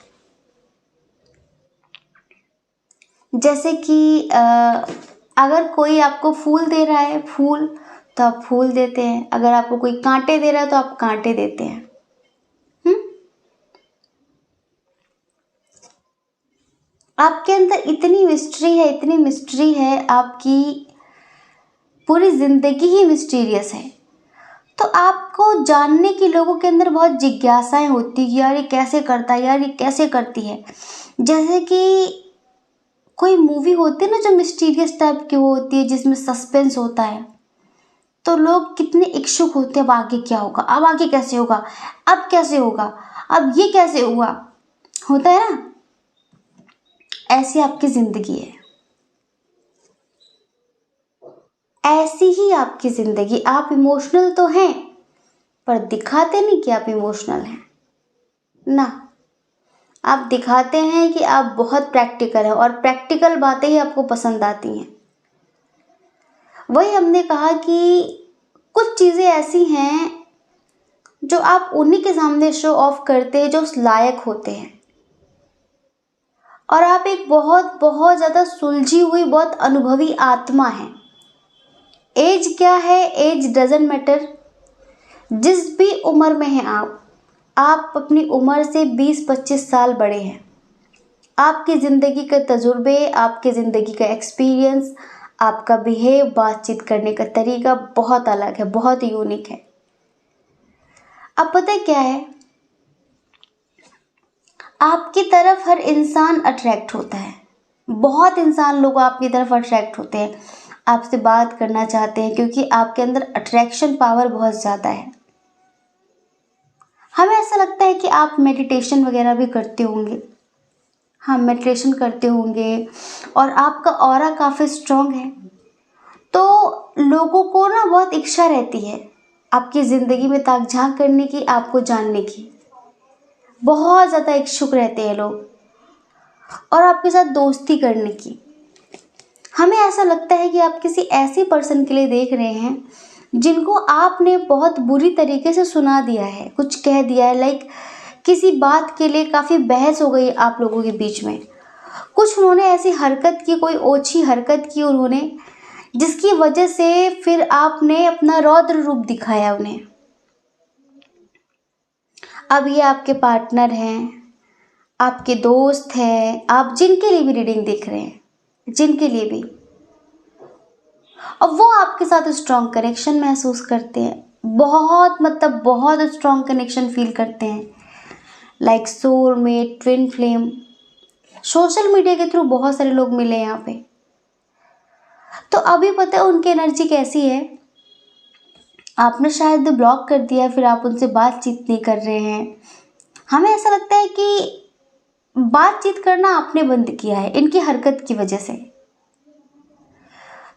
जैसे कि अगर कोई आपको फूल दे रहा है, फूल, तो आप फूल देते हैं। अगर आपको कोई कांटे दे रहा है तो आप कांटे देते हैं। आपके अंदर इतनी मिस्ट्री है, आपकी पूरी जिंदगी ही मिस्टीरियस है। तो आपको जानने की लोगों के अंदर बहुत जिज्ञासाएं होती कि यार ये कैसे करता है, यार ये कैसे करती है। जैसे कि कोई मूवी होती है ना जो मिस्टीरियस टाइप की होती है, जिसमें सस्पेंस होता है, तो लोग कितने इच्छुक होते हैं अब आगे क्या होगा, अब आगे कैसे होगा, अब कैसे होगा, अब ये कैसे हुआ, होता है ना। ऐसी आपकी जिंदगी है, ऐसी ही आपकी जिंदगी। आप इमोशनल तो हैं पर दिखाते नहीं कि आप इमोशनल हैं ना। आप दिखाते हैं कि आप बहुत प्रैक्टिकल हैं और प्रैक्टिकल बातें ही आपको पसंद आती हैं। वही हमने कहा कि कुछ चीज़ें ऐसी हैं जो आप उन्हीं के सामने शो ऑफ करते हैं जो उस लायक होते हैं। और आप एक बहुत बहुत ज़्यादा सुलझी हुई, बहुत अनुभवी आत्मा हैं। एज क्या है, एज डजेंट मैटर। जिस भी उम्र में हैं आप अपनी उम्र से 20-25 साल बड़े हैं। आपकी ज़िंदगी के तजुर्बे, आपकी ज़िंदगी का एक्सपीरियंस, आपका बिहेव, बातचीत करने का तरीका बहुत अलग है, बहुत यूनिक है। अब पता है क्या है, आपकी तरफ हर इंसान अट्रैक्ट होता है। बहुत इंसान लोग आपकी तरफ अट्रैक्ट होते हैं, आपसे बात करना चाहते हैं, क्योंकि आपके अंदर अट्रैक्शन पावर बहुत ज़्यादा है। हमें ऐसा लगता है कि आप मेडिटेशन वगैरह भी करते होंगे। हाँ, मेडिटेशन करते होंगे और आपका ऑरा काफ़ी स्ट्रॉन्ग है। तो लोगों को ना बहुत इच्छा रहती है आपकी ज़िंदगी में ताक झांक करने की, आपको जानने की। बहुत ज़्यादा इच्छुक रहते हैं लोग और आपके साथ दोस्ती करने की। हमें ऐसा लगता है कि आप किसी ऐसे पर्सन के लिए देख रहे हैं जिनको आपने बहुत बुरी तरीके से सुना दिया है, कुछ कह दिया है, लाइक किसी बात के लिए काफ़ी बहस हो गई आप लोगों के बीच में। कुछ उन्होंने ऐसी हरकत की, कोई ओछी हरकत की उन्होंने, जिसकी वजह से फिर आपने अपना रौद्र रूप दिखाया उन्हें। अब ये आपके पार्टनर हैं, आपके दोस्त हैं, आप जिनके लिए भी रीडिंग देख रहे हैं, जिनके लिए भी, अब वो आपके साथ स्ट्रॉन्ग कनेक्शन महसूस करते हैं। बहुत मतलब बहुत स्ट्रॉन्ग कनेक्शन फील करते हैं, like soulmate, twin flame. Social media के थ्रू बहुत सारे लोग मिले यहाँ पे। तो अभी पता है उनकी एनर्जी कैसी है। आपने शायद ब्लॉक कर दिया, फिर आप उनसे बातचीत नहीं कर रहे हैं, हमें ऐसा लगता है कि बातचीत करना आपने बंद किया है इनकी हरकत की वजह से।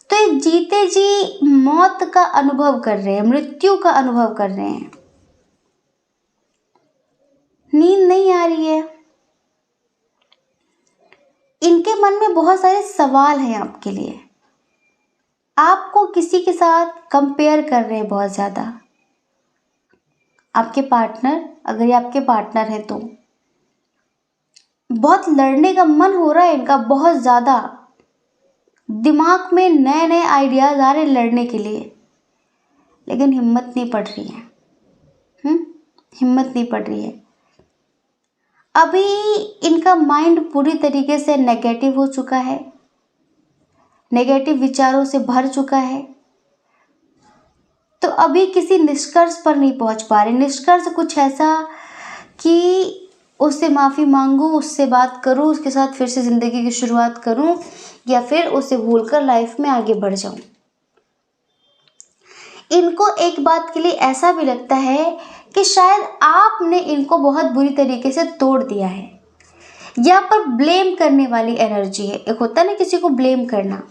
तो ये जीते जी मौत का अनुभव कर रहे हैं, मृत्यु का अनुभव कर रहे हैं। नींद नहीं आ रही है, इनके मन में बहुत सारे सवाल हैं आपके लिए। आपको किसी के साथ कंपेयर कर रहे हैं बहुत ज़्यादा। आपके पार्टनर, अगर ये आपके पार्टनर हैं तो बहुत लड़ने का मन हो रहा है इनका, बहुत ज़्यादा दिमाग में नए नए आइडियाज़ आ रहे हैं लड़ने के लिए, लेकिन हिम्मत नहीं पड़ रही है। हिम्मत नहीं पड़ रही है। अभी इनका माइंड पूरी तरीके से नेगेटिव हो चुका है, नेगेटिव विचारों से भर चुका है। तो अभी किसी निष्कर्ष पर नहीं पहुंच पा रहे। निष्कर्ष कुछ ऐसा कि उससे माफ़ी मांगूं, उससे बात करूं, उसके साथ फिर से ज़िंदगी की शुरुआत करूं, या फिर उसे भूलकर लाइफ में आगे बढ़ जाऊं। इनको एक बात के लिए ऐसा भी लगता है कि शायद आपने इनको बहुत बुरी तरीके से तोड़ दिया है। यहाँ पर ब्लेम करने वाली एनर्जी है। एक होता है ना किसी को ब्लेम करना।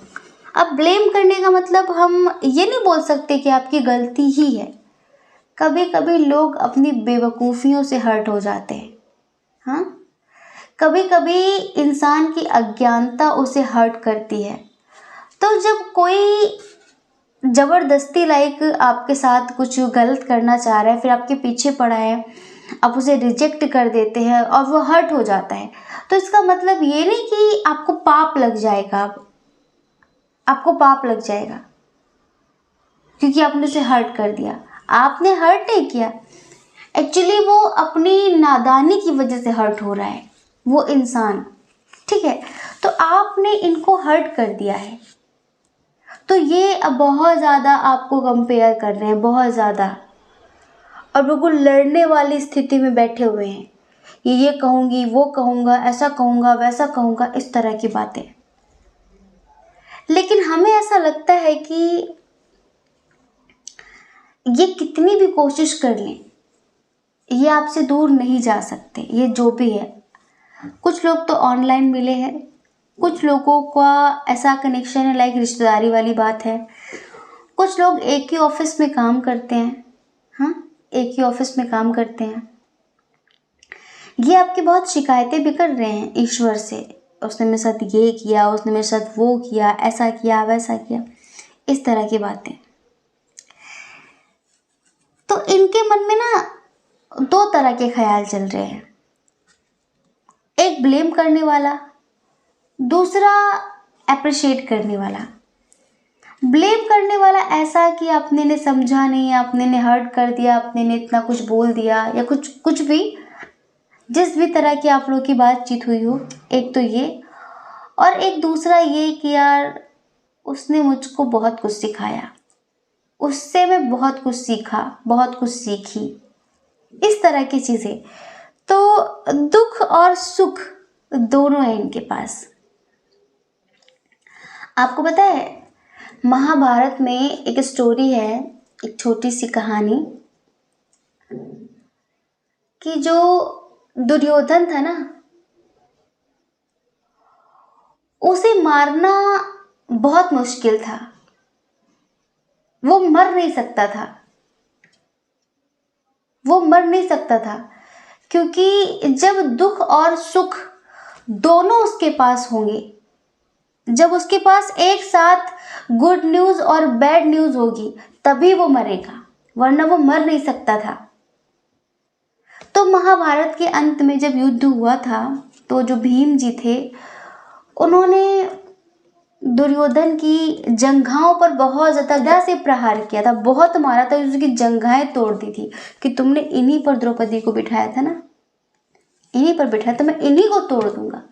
अब ब्लेम करने का मतलब हम ये नहीं बोल सकते कि आपकी गलती ही है। कभी कभी लोग अपनी बेवकूफ़ियों से हर्ट हो जाते हैं। हाँ, कभी कभी इंसान की अज्ञानता उसे हर्ट करती है। तो जब कोई ज़बरदस्ती आपके साथ कुछ गलत करना चाह रहा है, फिर आपके पीछे पड़ा है, आप उसे रिजेक्ट कर देते हैं और वो हर्ट हो जाता है, तो इसका मतलब ये नहीं कि आपको पाप लग जाएगा। आपको पाप लग जाएगा क्योंकि आपने उसे हर्ट कर दिया। आपने हर्ट नहीं किया, एक्चुअली वो अपनी नादानी की वजह से हर्ट हो रहा है वो इंसान। ठीक है, तो आपने इनको हर्ट कर दिया है, तो ये अब बहुत ज़्यादा आपको कंपेयर कर रहे हैं, बहुत ज़्यादा, और बिल्कुल लड़ने वाली स्थिति में बैठे हुए हैं। ये कहूँगी, वो कहूँगा, ऐसा कहूँगा, वैसा कहूँगा, इस तरह की बातें। लेकिन हमें ऐसा लगता है कि ये कितनी भी कोशिश कर लें, ये आपसे दूर नहीं जा सकते। ये जो भी है, कुछ लोग तो ऑनलाइन मिले हैं, कुछ लोगों का ऐसा कनेक्शन है लाइक रिश्तेदारी वाली बात है, कुछ लोग एक ही ऑफिस में काम करते हैं। हाँ, एक ही ऑफिस में काम करते हैं। ये आपकी बहुत शिकायतें भी कर रहे हैं ईश्वर से, उसने मेरे साथ ये किया, उसने मेरे साथ वो किया, ऐसा किया, वैसा किया, इस तरह की बातें। तो इनके मन में ना दो तरह के ख्याल चल रहे हैं, एक ब्लेम करने वाला, दूसरा अप्रिशिएट करने वाला। ब्लेम करने वाला ऐसा कि आपने ने समझा नहीं, आपने ने हर्ट कर दिया, आपने ने इतना कुछ बोल दिया, या कुछ कुछ भी, जिस भी तरह की आप लोगों की बातचीत हुई हो। एक तो ये, और एक दूसरा ये कि यार उसने मुझको बहुत कुछ सिखाया, उससे मैं बहुत कुछ सीखा, बहुत कुछ सीखी, इस तरह की चीज़ें। तो दुख और सुख दोनों है इनके पास। आपको पता है महाभारत में एक स्टोरी है, एक छोटी सी कहानी, कि जो दुर्योधन था ना, उसे मारना बहुत मुश्किल था। वो मर नहीं सकता था, वो मर नहीं सकता था, क्योंकि जब दुख और सुख दोनों उसके पास होंगे, जब उसके पास एक साथ गुड न्यूज़ और बैड न्यूज़ होगी, तभी वो मरेगा, वरना वो मर नहीं सकता था। तो महाभारत के अंत में जब युद्ध हुआ था, तो जो भीम जी थे, उन्होंने दुर्योधन की जंघाओं पर बहुत ज़्यादा से प्रहार किया था, बहुत मारा था, उसकी जंघाएं तोड़ दी थी कि तुमने इन्हीं पर द्रौपदी को बिठाया था ना, इन्हीं पर बिठाया, तो मैं इन्हीं को तोड़ दूंगा।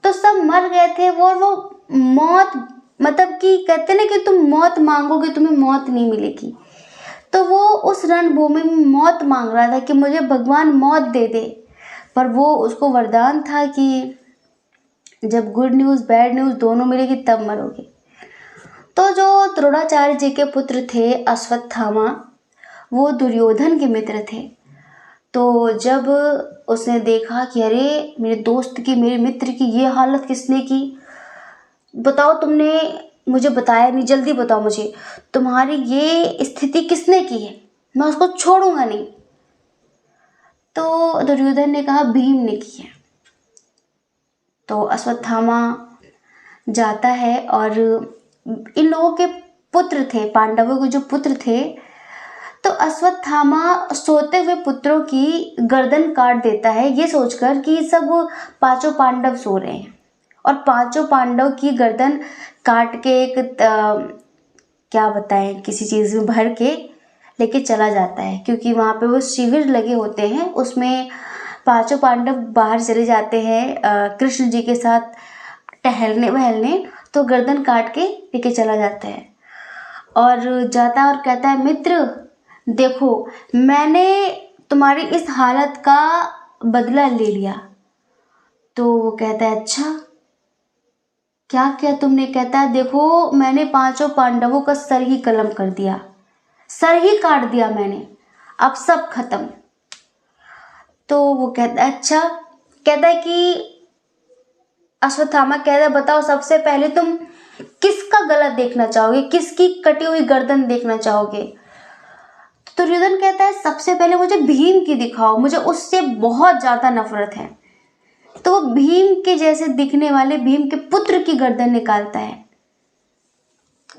तो सब मर गए थे वो मौत, मतलब कि कहते ना कि तुम मौत मांगोगे तुम्हें मौत नहीं मिलेगी। तो वो उस रणभूमि में मौत मांग रहा था कि मुझे भगवान मौत दे दे, पर वो उसको वरदान था कि जब गुड न्यूज़ बैड न्यूज़ दोनों मिलेगी तब मरोगे। तो जो द्रोणाचार्य जी के पुत्र थे अश्वत्थामा, वो दुर्योधन के मित्र थे। तो जब उसने देखा कि अरे मेरे दोस्त की, मेरे मित्र की ये हालत किसने की, बताओ, तुमने मुझे बताया नहीं, जल्दी बताओ मुझे, तुम्हारी ये स्थिति किसने की है, मैं उसको छोड़ूंगा नहीं। तो दुर्योधन ने कहा भीम ने की है। तो अश्वत्थामा जाता है और इन लोगों के पुत्र थे, पांडवों के जो पुत्र थे, तो अश्वत्थामा सोते हुए पुत्रों की गर्दन काट देता है, ये सोचकर कि सब पांचों पांडव सो रहे हैं, और पांचों पांडव की गर्दन काट के एक क्या बताएं, किसी चीज़ में भर के लेके चला जाता है, क्योंकि वहाँ पे वो शिविर लगे होते हैं, उसमें पांचों पांडव बाहर चले जाते हैं कृष्ण जी के साथ टहलने वहलने, तो गर्दन काट के लेके चला जाता है और जाता है और कहता है मित्र देखो, मैंने तुम्हारी इस हालत का बदला ले लिया। तो वो कहता है अच्छा क्या किया तुमने? कहता है देखो, मैंने पांचों पांडवों का सर ही कलम कर दिया, सर ही काट दिया मैंने, अब सब खत्म। तो वो कहता है अच्छा, कहता है कि अश्वत्थामा कहता है बताओ सबसे पहले तुम किसका गला देखना चाहोगे, किसकी कटी हुई गर्दन देखना चाहोगे? तो दुर्योधन कहता है सबसे पहले मुझे भीम की दिखाओ, मुझे उससे बहुत ज्यादा नफरत है। तो वो भीम के जैसे दिखने वाले भीम के पुत्र की गर्दन निकालता है।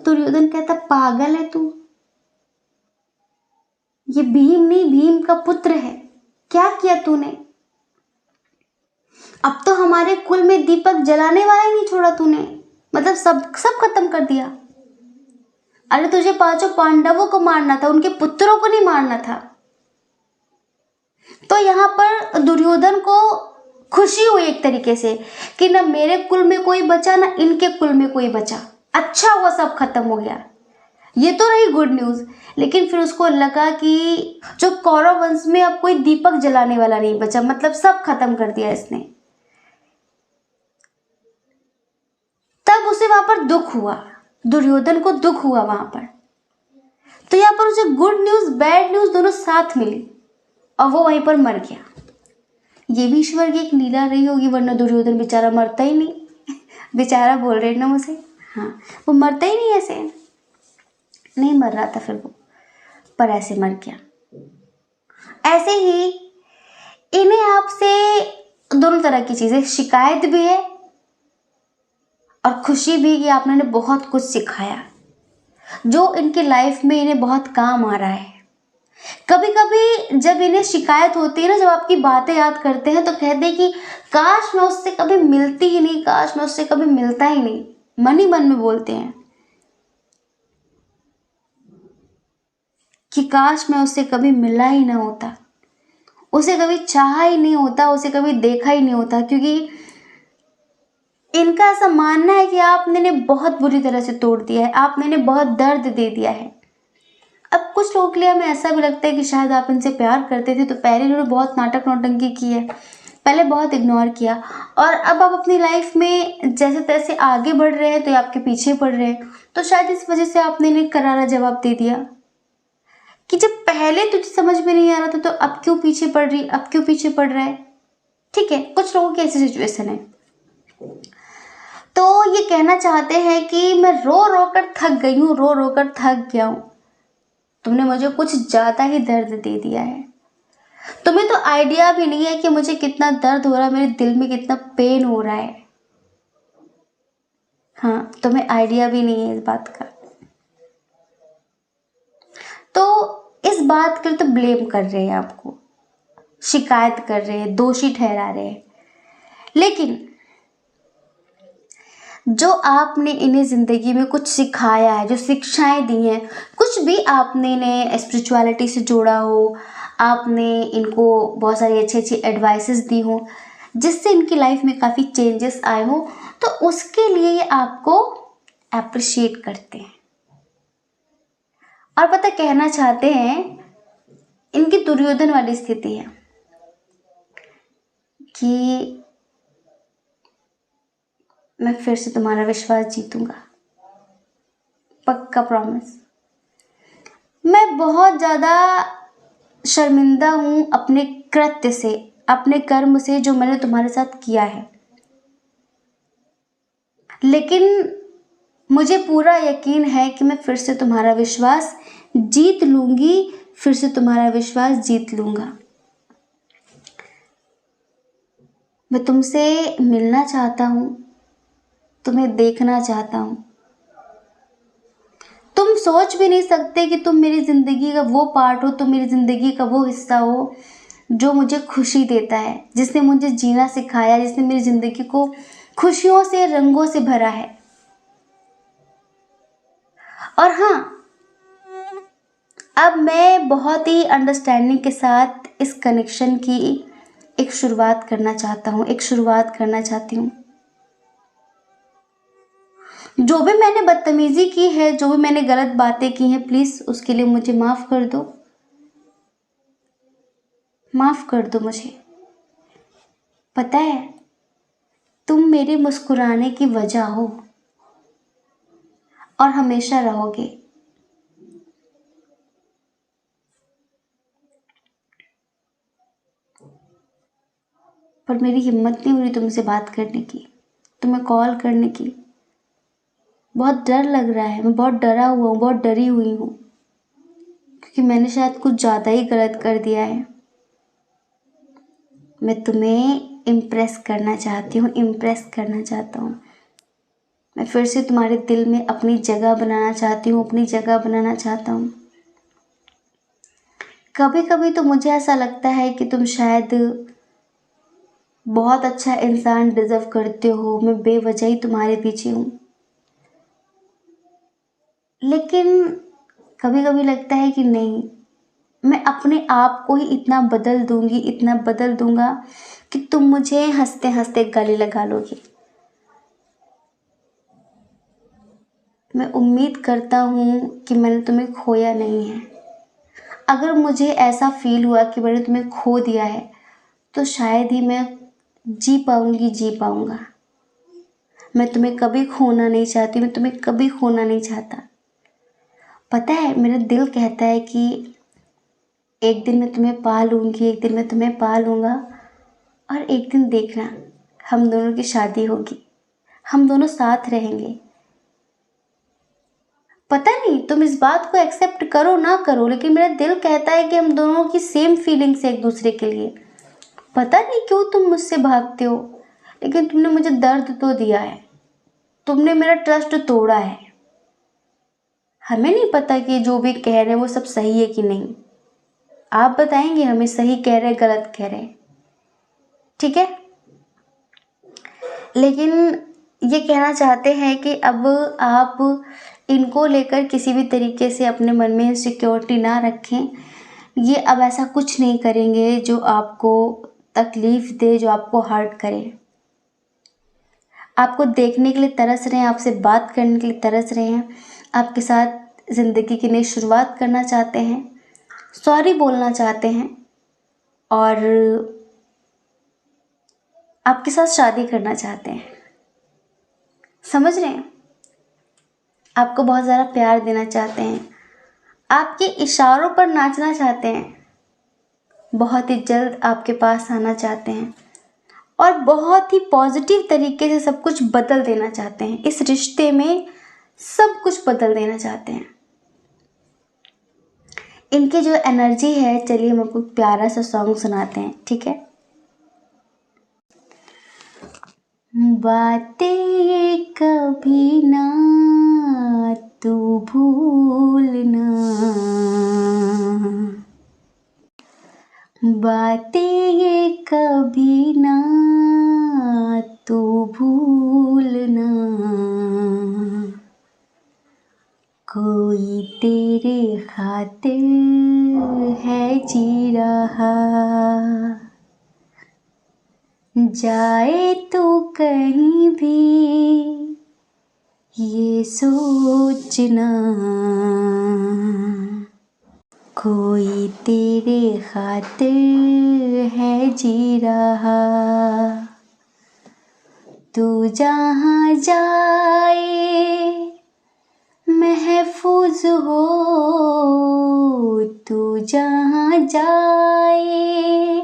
दुर्योधन कहता पागल है तू, ये भीम नहीं, भीम का पुत्र है, क्या किया तूने? अब तो हमारे कुल में दीपक जलाने वाला ही नहीं छोड़ा तूने, मतलब सब सब खत्म कर दिया। अरे तुझे पांचों पांडवों को मारना था, उनके पुत्रों को नहीं मारना था। तो यहाँ पर दुर्योधन को खुशी हुई एक तरीके से कि ना मेरे कुल में कोई बचा, ना इनके कुल में कोई बचा, अच्छा हुआ सब खत्म हो गया। ये तो रही गुड न्यूज, लेकिन फिर उसको लगा कि जो कौरव वंश में अब कोई दीपक जलाने वाला नहीं बचा, मतलब सब खत्म कर दिया इसने। तब उसे वहां पर दुख हुआ, दुर्योधन को दुख हुआ वहां पर। तो यहाँ पर उसे गुड न्यूज बैड न्यूज दोनों साथ मिली और वो वहीं पर मर गया। ये भी ईश्वर की एक लीला रही होगी, वरना दुर्योधन बेचारा मरता ही नहीं। बेचारा बोल रहे ना मुझे, हाँ वो मरता ही नहीं, ऐसे नहीं मर रहा था फिर वो, पर ऐसे मर गया। ऐसे ही इन्हें आपसे दोनों तरह की चीजें, शिकायत भी है और खुशी भी कि आपने इन्हें बहुत कुछ सिखाया जो इनकी लाइफ में इन्हें बहुत काम आ रहा है। कभी कभी जब इन्हें शिकायत होती है ना, जब आपकी बातें याद करते हैं तो कहते हैं कि काश मैं उससे कभी मिलती ही नहीं, काश मैं उससे कभी मिलता ही नहीं, मन ही मन में बोलते हैं कि काश मैं उससे कभी मिला ही ना होता, उसे कभी चाहा ही नहीं होता, उसे कभी देखा ही नहीं होता, क्योंकि इनका ऐसा मानना है कि आपने इन्हें बहुत बुरी तरह से तोड़ दिया है, आपने इन्हें बहुत दर्द दे दिया है। अब कुछ लोगों के लिए हमें ऐसा भी लगता है कि शायद आप इनसे प्यार करते थे तो पहले इन्होंने बहुत नाटक नौटंकी की है, पहले बहुत इग्नोर किया, और अब आप अपनी लाइफ में जैसे तैसे आगे बढ़ रहे हैं तो ये आपके पीछे पड़ रहे हैं, तो शायद इस वजह से आपने इन्हें करारा जवाब दे दिया कि जब पहले तुझे समझ में नहीं आ रहा था तो अब क्यों पीछे पड़ रही, अब क्यों पीछे पड़ रहा है। ठीक है, कुछ लोगों की ऐसी सिचुएशन है। तो ये कहना चाहते हैं कि मैं रो रो कर थक गई हूँ, रो रो कर थक गया हूँ, तुमने मुझे कुछ ज्यादा ही दर्द दे दिया है। तुम्हें तो आइडिया भी नहीं है कि मुझे कितना दर्द हो रहा है, मेरे दिल में कितना पेन हो रहा है। हाँ, तुम्हें आइडिया भी नहीं है इस बात का। तो इस बात के लिए तो ब्लेम कर रहे हैं आपको, शिकायत कर रहे हैं, दोषी ठहरा रहे हैं, लेकिन जो आपने इन्हें जिंदगी में कुछ सिखाया है, जो शिक्षाएं दी हैं, कुछ भी आपने इन्हें स्पिरिचुअलिटी से जोड़ा हो, आपने इनको बहुत सारी अच्छी अच्छी एडवाइसेस दी हो जिससे इनकी लाइफ में काफ़ी चेंजेस आए हो, तो उसके लिए ये आपको अप्रिशिएट करते हैं। और पता कहना चाहते हैं, इनकी दुर्योधन वाली स्थिति है कि मैं फिर से तुम्हारा विश्वास जीतूंगा, पक्का प्रॉमिस। मैं बहुत ज़्यादा शर्मिंदा हूँ अपने कृत्य से, अपने कर्म से जो मैंने तुम्हारे साथ किया है, लेकिन मुझे पूरा यकीन है कि मैं फिर से तुम्हारा विश्वास जीत लूँगी, फिर से तुम्हारा विश्वास जीत लूँगा। मैं तुमसे मिलना चाहता हूँ, तुम्हें देखना चाहता हूँ। तुम सोच भी नहीं सकते कि तुम मेरी ज़िंदगी का वो पार्ट हो, तुम मेरी ज़िंदगी का वो हिस्सा हो जो मुझे खुशी देता है, जिसने मुझे जीना सिखाया, जिसने मेरी ज़िंदगी को खुशियों से, रंगों से भरा है। और हाँ, अब मैं बहुत ही अंडरस्टैंडिंग के साथ इस कनेक्शन की एक शुरुआत करना चाहता हूँ, एक शुरुआत करना चाहती हूँ। जो भी मैंने बदतमीजी की है, जो भी मैंने गलत बातें की हैं, प्लीज़ उसके लिए मुझे माफ़ कर दो, माफ़ कर दो मुझे। पता है, तुम मेरे मुस्कुराने की वजह हो और हमेशा रहोगे। पर मेरी हिम्मत नहीं हो रही तुमसे बात करने की, तुम्हें कॉल करने की। बहुत डर लग रहा है, मैं बहुत डरा हुआ हूँ, बहुत डरी हुई हूँ, क्योंकि मैंने शायद कुछ ज़्यादा ही गलत कर दिया है। मैं तुम्हें इम्प्रेस करना चाहती हूँ, इम्प्रेस करना चाहता हूँ। मैं फिर से तुम्हारे दिल में अपनी जगह बनाना चाहती हूँ, अपनी जगह बनाना चाहता हूँ। कभी कभी तो मुझे ऐसा लगता है कि तुम शायद बहुत अच्छा इंसान डिज़र्व करते हो, मैं बेवजह ही तुम्हारे पीछे हूँ। लेकिन कभी कभी लगता है कि नहीं, मैं अपने आप को ही इतना बदल दूंगी, इतना बदल दूंगा कि तुम मुझे हंसते हंसते गले लगा लोगे। मैं उम्मीद करता हूँ कि मैंने तुम्हें खोया नहीं है। अगर मुझे ऐसा फील हुआ कि मैंने तुम्हें खो दिया है, तो शायद ही मैं जी पाऊंगी, जी पाऊंगा। मैं तुम्हें कभी खोना नहीं चाहती, मैं तुम्हें कभी खोना नहीं चाहता। पता है, मेरा दिल कहता है कि एक दिन मैं तुम्हें पा लूँगी, एक दिन मैं तुम्हें पा लूँगा, और एक दिन देखना हम दोनों की शादी होगी, हम दोनों साथ रहेंगे। पता नहीं तुम इस बात को एक्सेप्ट करो ना करो, लेकिन मेरा दिल कहता है कि हम दोनों की सेम फीलिंग्स है एक दूसरे के लिए। पता नहीं क्यों तुम मुझसे भागते हो, लेकिन तुमने मुझे दर्द तो दिया है, तुमने मेरा ट्रस्ट तोड़ा है। हमें नहीं पता कि जो भी कह रहे हैं वो सब सही है कि नहीं। आप बताएंगे हमें सही कह रहे हैं, गलत कह रहे हैं, ठीक है। लेकिन ये कहना चाहते हैं कि अब आप इनको लेकर किसी भी तरीके से अपने मन में सिक्योरिटी ना रखें। ये अब ऐसा कुछ नहीं करेंगे जो आपको तकलीफ़ दे, जो आपको हर्ट करे। आपको देखने के लिए तरस रहे हैं, आपसे बात करने के लिए तरस रहे हैं, आपके साथ ज़िंदगी की नई शुरुआत करना चाहते हैं, सॉरी बोलना चाहते हैं, और आपके साथ शादी करना चाहते हैं। समझ रहे हैं? आपको बहुत ज़्यादा प्यार देना चाहते हैं, आपके इशारों पर नाचना चाहते हैं, बहुत ही जल्द आपके पास आना चाहते हैं, और बहुत ही पॉजिटिव तरीके से सब कुछ बदल देना चाहते हैं। इस रिश्ते में सब कुछ बदल देना चाहते हैं। इनकी जो एनर्जी है, चलिए हम आपको प्यारा सा सॉन्ग सुनाते हैं, ठीक है। बातें ये कभी ना तू भूलना, बातें ये कभी ना तू भूलना, कोई तेरे खातिर है जी रहा, जाए तो कहीं भी ये सोचना, कोई तेरे खातिर है जी रहा, तू जहाँ जाए महफूज हो तू जहाँ जाए,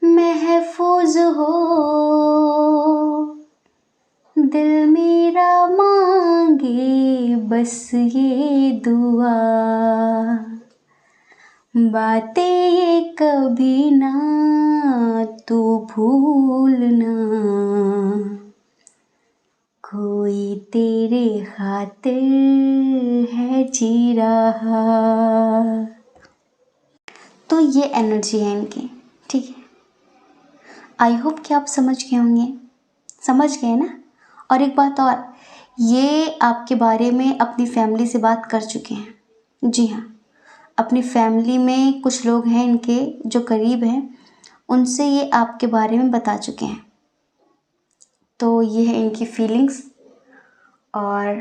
महफूज हो दिल मेरा मांगे बस ये दुआ, बातें ये कभी ना तू भूलना, कोई तेरे खातिर है जी रहा। तो ये एनर्जी है इनकी, ठीक है। आई होप कि आप समझ गए होंगे, समझ गए ना। और एक बात और, ये आपके बारे में अपनी फैमिली से बात कर चुके हैं। जी हाँ, अपनी फैमिली में कुछ लोग हैं इनके जो करीब हैं, उनसे ये आपके बारे में बता चुके हैं। तो ये है इनकी फीलिंग्स, और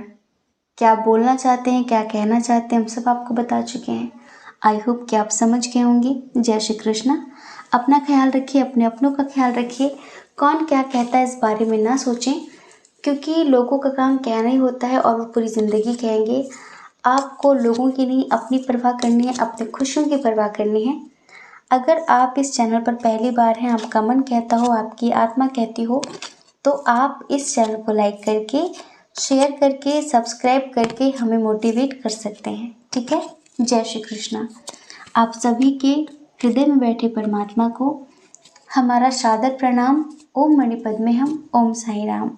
क्या बोलना चाहते हैं, क्या कहना चाहते हैं, हम सब आपको बता चुके हैं। आई होप कि आप समझ गए होंगे। जय श्री कृष्णा। अपना ख्याल रखिए, अपने अपनों का ख्याल रखिए। कौन क्या कहता है इस बारे में ना सोचें, क्योंकि लोगों का काम कहना ही होता है और वो पूरी ज़िंदगी कहेंगे। आपको लोगों की नहीं, अपनी परवाह करनी है, अपने खुशियों की परवाह करनी है। अगर आप इस चैनल पर पहली बार हैं, आपका मन कहता हो, आपकी आत्मा कहती हो, तो आप इस चैनल को लाइक करके, शेयर करके, सब्सक्राइब करके हमें मोटिवेट कर सकते हैं, ठीक है। जय श्री कृष्णा। आप सभी के हृदय में बैठे परमात्मा को हमारा सादर प्रणाम। ओम मणि पद्मे हम, ओम साई राम।